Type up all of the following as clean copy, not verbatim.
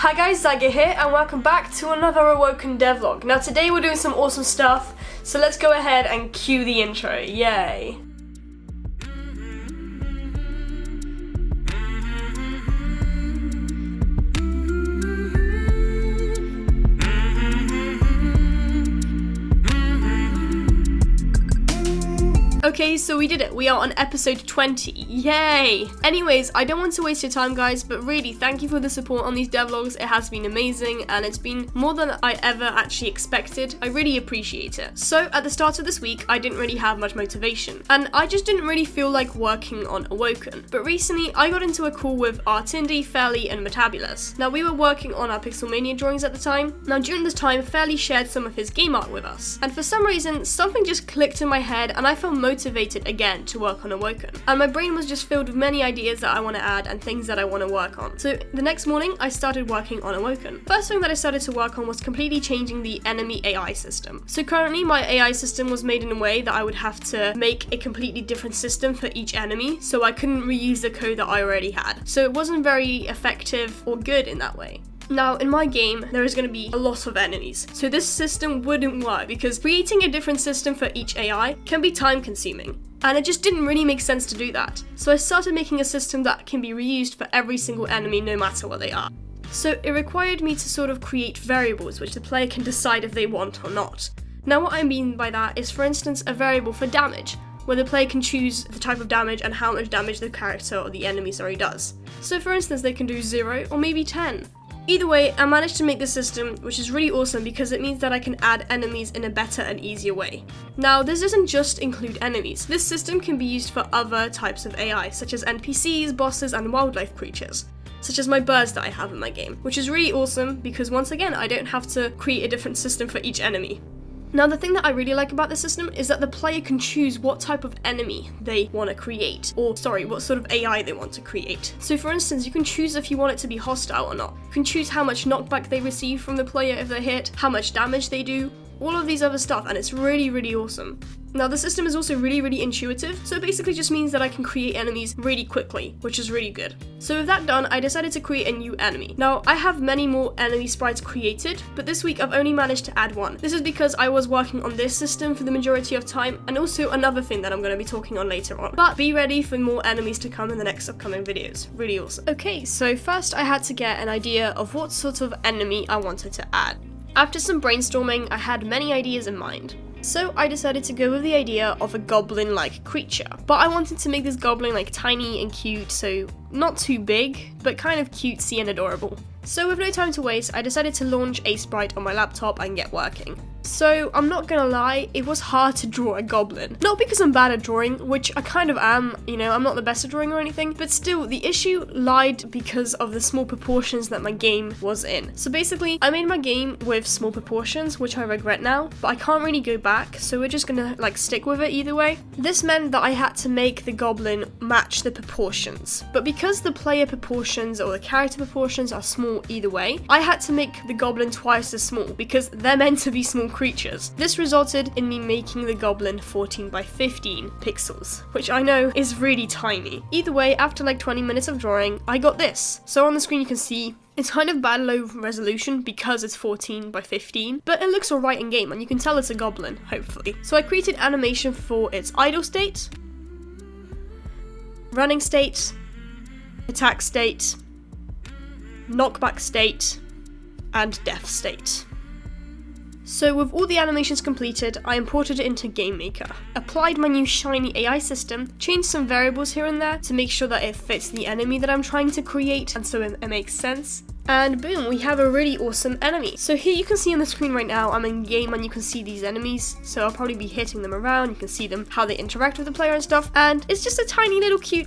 Hi guys, Zyger here, and welcome back to another Awoken Devlog. Now today we're doing some awesome stuff, so let's go ahead and cue the intro, yay! Okay, so we did it. We are on episode 20. Yay! Anyways, I don't want to waste your time, guys, but really, thank you for the support on these devlogs. It has been amazing, and it's been more than I ever actually expected. I really appreciate it. So, at the start of this week, I didn't really have much motivation, and I just didn't really feel like working on Awoken. But recently, I got into a call with Artindi, Fairly, and Metabulous. Now, we were working on our Pixelmania drawings at the time. Now, during this time, Fairly shared some of his game art with us, and for some reason, something just clicked in my head, and I felt motivated again to work on Awoken. And my brain was just filled with many ideas that I want to add and things that I want to work on. So the next morning, I started working on Awoken. First thing that I started to work on was completely changing the enemy AI system. So currently, my AI system was made in a way that I would have to make a completely different system for each enemy, so I couldn't reuse the code that I already had. So it wasn't very effective or good in that way. Now, in my game, there is going to be a lot of enemies, so this system wouldn't work because creating a different system for each AI can be time consuming, and it just didn't really make sense to do that. So I started making a system that can be reused for every single enemy no matter what they are. So it required me to sort of create variables which the player can decide if they want or not. Now what I mean by that is, for instance, a variable for damage, where the player can choose the type of damage and how much damage the character or the enemy does. So for instance, they can do 0 or maybe 10. Either way, I managed to make the system, which is really awesome because it means that I can add enemies in a better and easier way. Now, this doesn't just include enemies. This system can be used for other types of AI, such as NPCs, bosses, and wildlife creatures, such as my birds that I have in my game, which is really awesome because once again, I don't have to create a different system for each enemy. Now, the thing that I really like about this system is that the player can choose what type of enemy they want to create, what sort of AI they want to create. So for instance, you can choose if you want it to be hostile or not. You can choose how much knockback they receive from the player if they're hit, how much damage they do, all of these other stuff, and it's really, really awesome. Now, the system is also really, really intuitive, so it basically just means that I can create enemies really quickly, which is really good. So with that done, I decided to create a new enemy. Now, I have many more enemy sprites created, but this week I've only managed to add one. This is because I was working on this system for the majority of time, and also another thing that I'm going to be talking on later on. But be ready for more enemies to come in the next upcoming videos. Really awesome. Okay, so first I had to get an idea of what sort of enemy I wanted to add. After some brainstorming, I had many ideas in mind. So I decided to go with the idea of a goblin-like creature. But I wanted to make this goblin like tiny and cute, so not too big, but kind of cutesy and adorable. So with no time to waste, I decided to launch a sprite on my laptop and get working. So I'm not gonna lie, it was hard to draw a goblin. Not because I'm bad at drawing, which I kind of am, I'm not the best at drawing or anything, but still the issue lied because of the small proportions that my game was in. So basically, I made my game with small proportions, which I regret now, but I can't really go back, so we're just gonna stick with it either way. This meant that I had to make the goblin match the proportions, but because the player proportions or the character proportions are small either way, I had to make the goblin twice as small because they're meant to be small creatures. This resulted in me making the goblin 14 by 15 pixels, which I know is really tiny. Either way, after 20 minutes of drawing, I got this. So on the screen you can see it's kind of bad low resolution because it's 14 by 15, but it looks alright in game and you can tell it's a goblin, hopefully. So I created animation for its idle state, running state, attack state, knockback state, and death state. So with all the animations completed, I imported it into GameMaker, applied my new shiny AI system, changed some variables here and there to make sure that it fits the enemy that I'm trying to create and so it makes sense. And boom, we have a really awesome enemy. So here you can see on the screen right now, I'm in game and you can see these enemies. So I'll probably be hitting them around, you can see them, how they interact with the player and stuff. And it's just a tiny little cute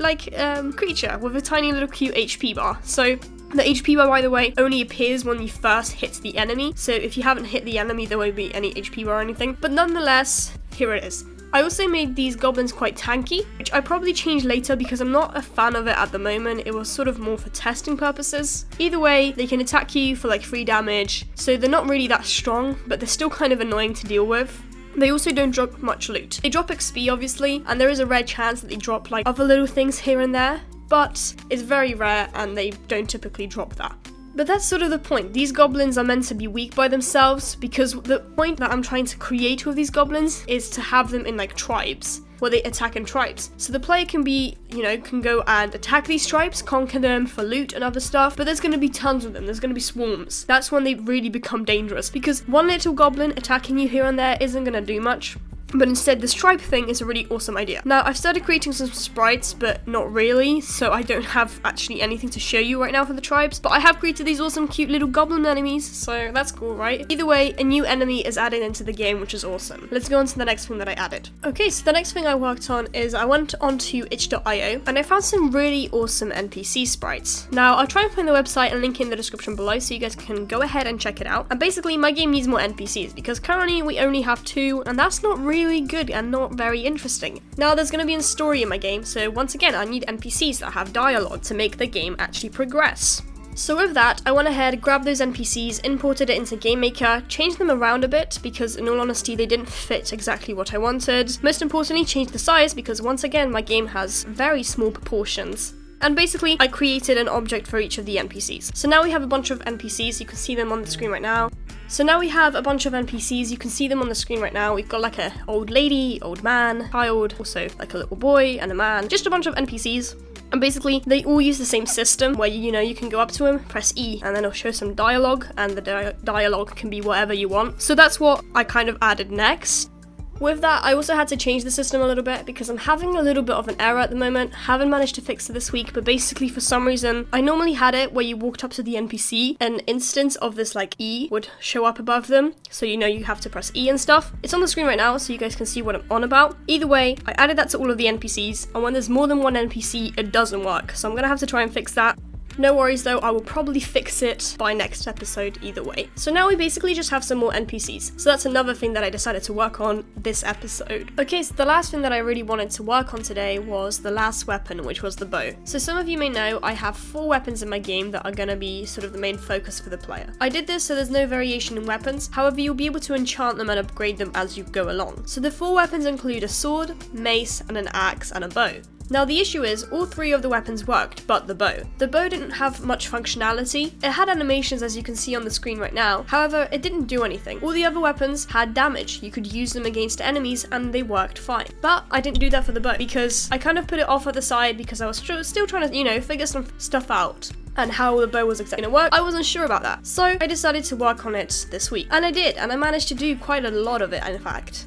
creature with a tiny little cute HP bar. So the HP bar, by the way, only appears when you first hit the enemy. So if you haven't hit the enemy, there won't be any HP bar or anything. But nonetheless, here it is. I also made these goblins quite tanky, which I probably change later because I'm not a fan of it at the moment. It was sort of more for testing purposes. Either way, they can attack you for 3 damage, so they're not really that strong, but they're still kind of annoying to deal with. They also don't drop much loot. They drop XP obviously, and there is a rare chance that they drop other little things here and there, but it's very rare and they don't typically drop that. But that's sort of the point. These goblins are meant to be weak by themselves, because the point that I'm trying to create with these goblins is to have them in like tribes, where they attack in tribes. So the player can be, can go and attack these tribes, conquer them for loot and other stuff, but there's going to be tons of them. There's going to be swarms. That's when they really become dangerous, because one little goblin attacking you here and there isn't going to do much. But instead, this tribe thing is a really awesome idea. Now, I've started creating some sprites, but not really, so I don't have actually anything to show you right now for the tribes, but I have created these awesome cute little goblin enemies, so that's cool, right? Either way, a new enemy is added into the game, which is awesome. Let's go on to the next thing that I added. Okay, so the next thing I worked on is I went onto itch.io, and I found some really awesome NPC sprites. Now, I'll try and find the website and link it in the description below, so you guys can go ahead and check it out. And basically, my game needs more NPCs, because currently we only have 2, and that's not really good and not very interesting. Now there's going to be a story in my game, so once again I need NPCs that have dialogue to make the game actually progress. So with that, I went ahead, grabbed those NPCs, imported it into GameMaker, changed them around a bit because in all honesty they didn't fit exactly what I wanted. Most importantly, changed the size because once again my game has very small proportions. And basically, I created an object for each of the NPCs. So now we have a bunch of NPCs, you can see them on the screen right now. We've got like a old lady, old man, child, also like a little boy and a man, just a bunch of NPCs. And basically, they all use the same system where, you can go up to him, press E, and then it'll show some dialogue, and the dialogue can be whatever you want. So that's what I kind of added next. With that, I also had to change the system a little bit because I'm having a little bit of an error at the moment. Haven't managed to fix it this week, but basically for some reason, I normally had it where you walked up to the NPC, an instance of this like E would show up above them. So you have to press E and stuff. It's on the screen right now, so you guys can see what I'm on about. Either way, I added that to all of the NPCs, and when there's more than one NPC, it doesn't work. So I'm gonna have to try and fix that. No worries though, I will probably fix it by next episode either way. So now we basically just have some more NPCs. So that's another thing that I decided to work on this episode. Okay, so the last thing that I really wanted to work on today was the last weapon, which was the bow. So some of you may know I have 4 weapons in my game that are going to be sort of the main focus for the player. I did this so there's no variation in weapons, however you'll be able to enchant them and upgrade them as you go along. So the 4 weapons include a sword, mace, and an axe, and a bow. Now the issue is, all 3 of the weapons worked, but the bow. The bow didn't have much functionality. It had animations as you can see on the screen right now, however it didn't do anything. All the other weapons had damage, you could use them against enemies and they worked fine. But I didn't do that for the bow, because I kind of put it off at the side because I was still trying to, figure some stuff out. And how the bow was exactly going to work, I wasn't sure about that. So I decided to work on it this week. And I did, and I managed to do quite a lot of it in fact.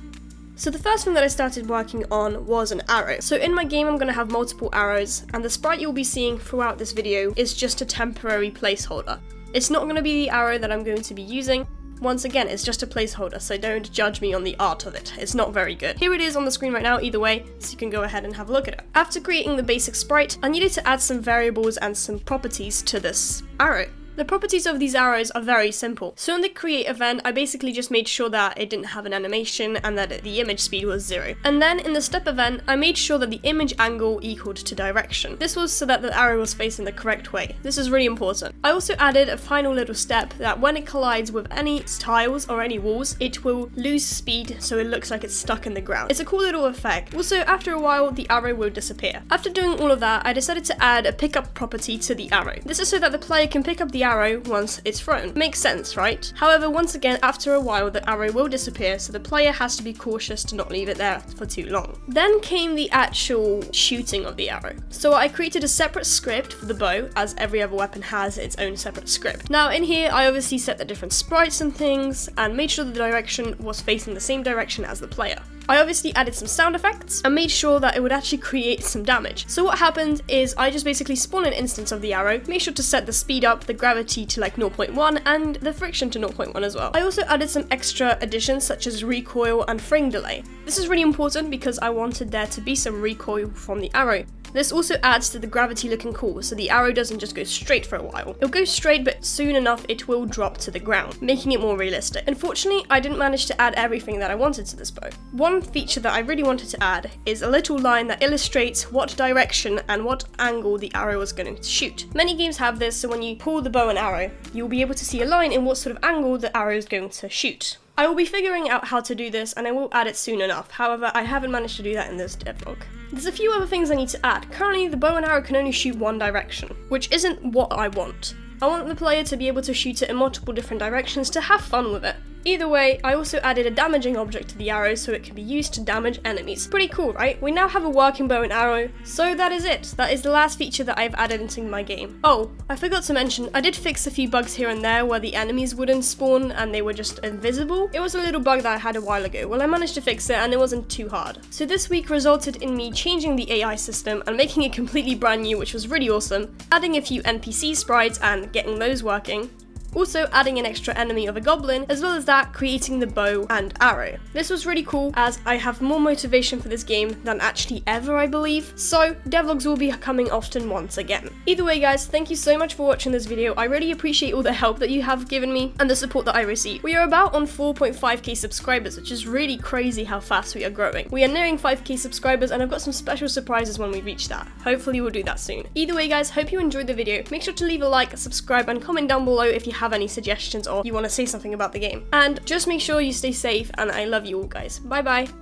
So the first thing that I started working on was an arrow. So in my game I'm going to have multiple arrows, and the sprite you'll be seeing throughout this video is just a temporary placeholder. It's not going to be the arrow that I'm going to be using. Once again, it's just a placeholder, so don't judge me on the art of it. It's not very good. Here it is on the screen right now either way, so you can go ahead and have a look at it. After creating the basic sprite, I needed to add some variables and some properties to this arrow. The properties of these arrows are very simple. So in the create event, I basically just made sure that it didn't have an animation and that the image speed was 0. And then in the step event, I made sure that the image angle equaled to direction. This was so that the arrow was facing the correct way. This is really important. I also added a final little step that when it collides with any tiles or any walls, it will lose speed so it looks like it's stuck in the ground. It's a cool little effect. Also, after a while, the arrow will disappear. After doing all of that, I decided to add a pickup property to the arrow. This is so that the player can pick up the arrow once it's thrown. Makes sense, right? However, once again, after a while, the arrow will disappear, so the player has to be cautious to not leave it there for too long. Then came the actual shooting of the arrow. So I created a separate script for the bow, as every other weapon has its own separate script. Now in here, I obviously set the different sprites and things, and made sure the direction was facing the same direction as the player. I obviously added some sound effects and made sure that it would actually create some damage. So what happened is I just basically spawned an instance of the arrow, made sure to set the speed up, the gravity to like 0.1 and the friction to 0.1 as well. I also added some extra additions such as recoil and frame delay. This is really important because I wanted there to be some recoil from the arrow. This also adds to the gravity looking cool, so the arrow doesn't just go straight for a while. It'll go straight, but soon enough it will drop to the ground, making it more realistic. Unfortunately, I didn't manage to add everything that I wanted to this bow. One feature that I really wanted to add is a little line that illustrates what direction and what angle the arrow is going to shoot. Many games have this, so when you pull the bow and arrow, you'll be able to see a line in what sort of angle the arrow is going to shoot. I will be figuring out how to do this and I will add it soon enough, however I haven't managed to do that in this devlog. There's a few other things I need to add. Currently the bow and arrow can only shoot one direction, which isn't what I want. I want the player to be able to shoot it in multiple different directions to have fun with it. Either way, I also added a damaging object to the arrow so it can be used to damage enemies. Pretty cool, right? We now have a working bow and arrow, so that is it. That is the last feature that I've added into my game. Oh, I forgot to mention, I did fix a few bugs here and there where the enemies wouldn't spawn and they were just invisible. It was a little bug that I had a while ago. Well, I managed to fix it and it wasn't too hard. So this week resulted in me changing the AI system and making it completely brand new, which was really awesome, adding a few NPC sprites and getting those working. Also adding an extra enemy of a goblin, as well as that creating the bow and arrow. This was really cool as I have more motivation for this game than actually ever, I believe, so devlogs will be coming often once again. Either way guys, thank you so much for watching this video. I really appreciate all the help that you have given me and the support that I receive. We are about on 4.5k subscribers, which is really crazy how fast we are growing. We are nearing 5k subscribers and I've got some special surprises when we reach that. Hopefully we'll do that soon. Either way guys, hope you enjoyed the video. Make sure to leave a like, subscribe and comment down below if you have any suggestions or you want to say something about the game. And just make sure you stay safe and I love you all guys. Bye bye.